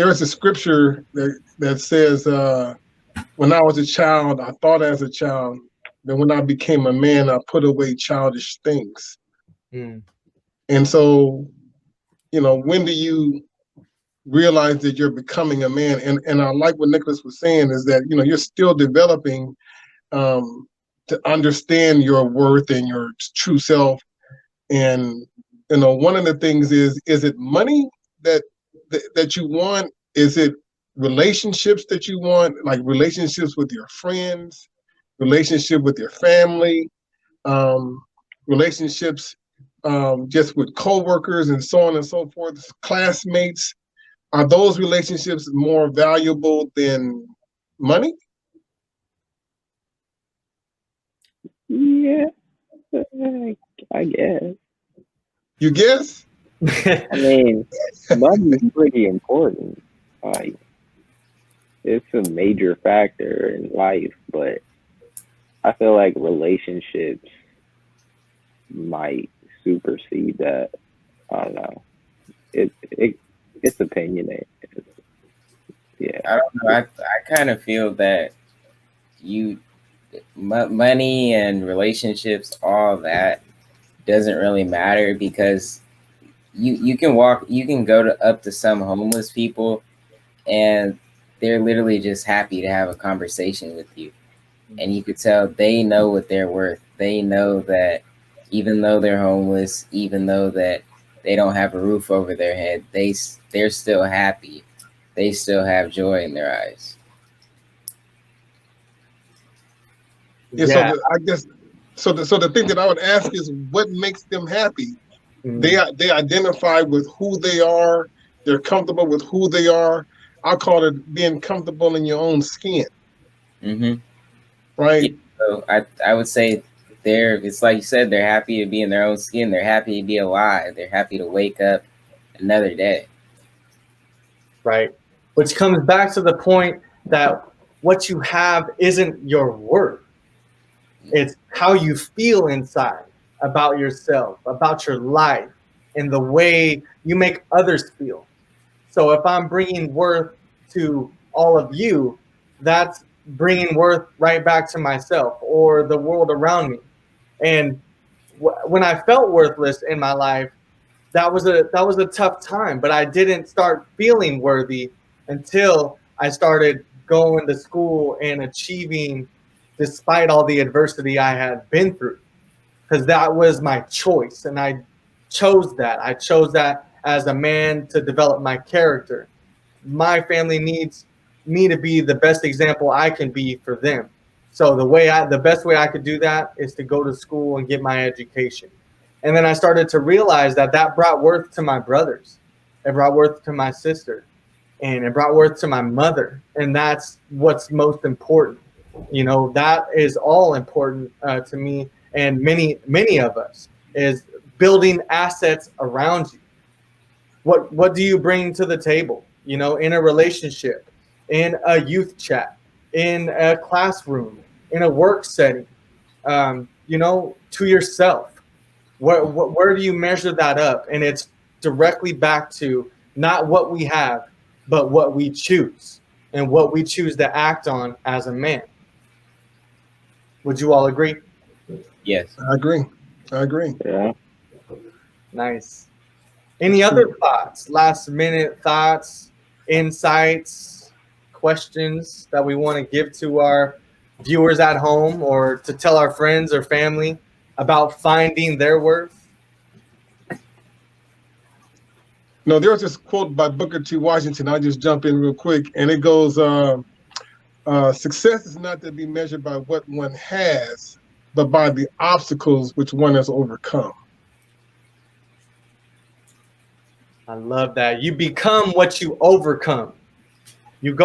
there's a scripture that says, when I was a child, I thought as a child. Then when I became a man, I put away childish things. Mm. And so, when do you realize that you're becoming a man? And I like what Nicholas was saying is that, you're still developing to understand your worth and your true self. And, one of the things is it money that you want? Is it relationships that you want, like relationships with your friends, relationship with your family, relationships just with coworkers and so on and so forth, classmates? Are those relationships more valuable than money? Yeah, I guess. You guess? I mean, money's pretty important. Like, it's a major factor in life, but I feel like relationships might supersede that. I don't know. It's opinionated. Yeah. I don't know. I kind of feel that money and relationships, all that doesn't really matter, because you can go up to some homeless people and they're literally just happy to have a conversation with you. And you could tell they know what they're worth. They know that even though they're homeless, even though that they don't have a roof over their head, they're still happy. They still have joy in their eyes. Yeah. So the thing that I would ask is, what makes them happy? Mm-hmm. They identify with who they are. They're comfortable with who they are. I call it being comfortable in your own skin. Mm-hmm. Right. Yeah, so I would say it's like you said, they're happy to be in their own skin. They're happy to be alive. They're happy to wake up another day. Right. Which comes back to the point that what you have isn't your worth. It's how you feel inside about yourself, about your life, and the way you make others feel. So if I'm bringing worth to all of you, that's bringing worth right back to myself or the world around me. And when I felt worthless in my life, that was a tough time. But I didn't start feeling worthy until I started going to school and achieving, despite all the adversity I had been through, because that was my choice, and I chose that. I chose that as a man to develop my character. My family needs me to be the best example I can be for them. So the best way I could do that is to go to school and get my education. And then I started to realize that brought worth to my brothers. It brought worth to my sister. And it brought worth to my mother. And that's what's most important. That is all important to me and many of us, is building assets around you. What do you bring to the table? In a relationship, in a youth chat, in a classroom, in a work setting, to yourself. Where do you measure that up? And it's directly back to not what we have, but what we choose and what we choose to act on as a man. Would you all agree? Yes. I agree. Yeah. Nice. Any other thoughts, last minute thoughts, insights, questions that we want to give to our viewers at home, or to tell our friends or family about finding their worth? No, there was this quote by Booker T. Washington. I'll just jump in real quick. And it goes, success is not to be measured by what one has, but by the obstacles which one has overcome. I love that. You become what you overcome. You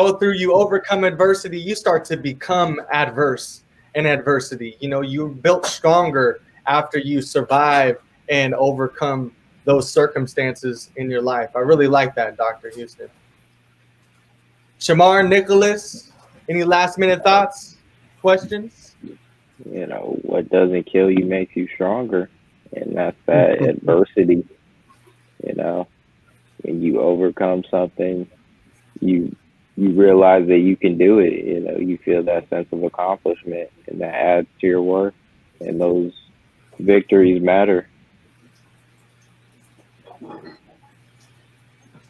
overcome adversity, you start to become adverse in adversity. You're built stronger after you survive and overcome those circumstances in your life. I really like that, Dr. Houston. Shamar, Nicholas, any last minute thoughts, questions? What doesn't kill you makes you stronger. And that's that adversity. When you overcome something, you realize that you can do it. You know, you feel that sense of accomplishment, and that adds to your worth. And those victories matter.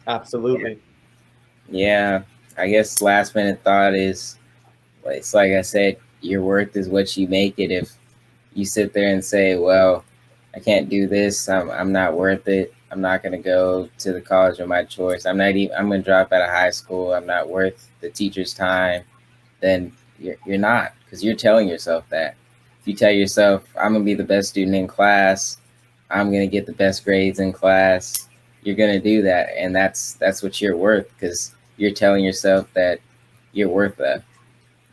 Absolutely. Yeah, I guess last minute thought is, it's like I said, your worth is what you make it. If you sit there and say, well, I can't do this, I'm not worth it, I'm not going to go to the college of my choice, I'm going to drop out of high school, I'm not worth the teacher's time, then you're not, because you're telling yourself that. If you tell yourself, I'm going to be the best student in class, I'm going to get the best grades in class, you're going to do that. And that's what you're worth, because you're telling yourself that you're worth that.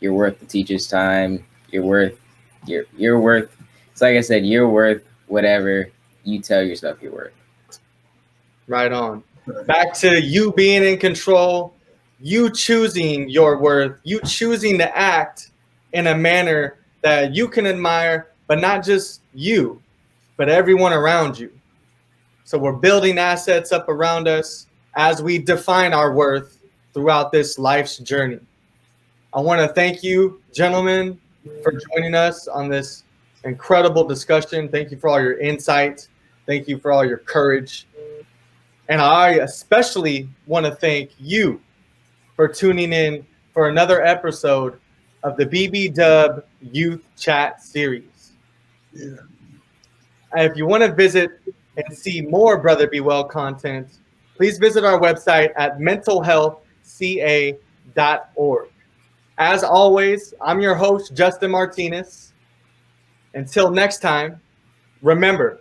You're worth the teacher's time. You're worth, you're worth, it's like I said, you're worth whatever you tell yourself you're worth. Right on. Back to you being in control, you choosing your worth, you choosing to act in a manner that you can admire, but not just you, but everyone around you. So we're building assets up around us as we define our worth throughout this life's journey. I want to thank you, gentlemen, for joining us on this incredible discussion. Thank you for all your insight. Thank you for all your courage. And I especially want to thank you for tuning in for another episode of the BB Dub Youth Chat Series. Yeah. And if you want to visit and see more Brother Be Well content, please visit our website at mentalhealthca.org. As always, I'm your host, Justin Martinez. Until next time, remember,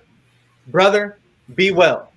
brother, be well.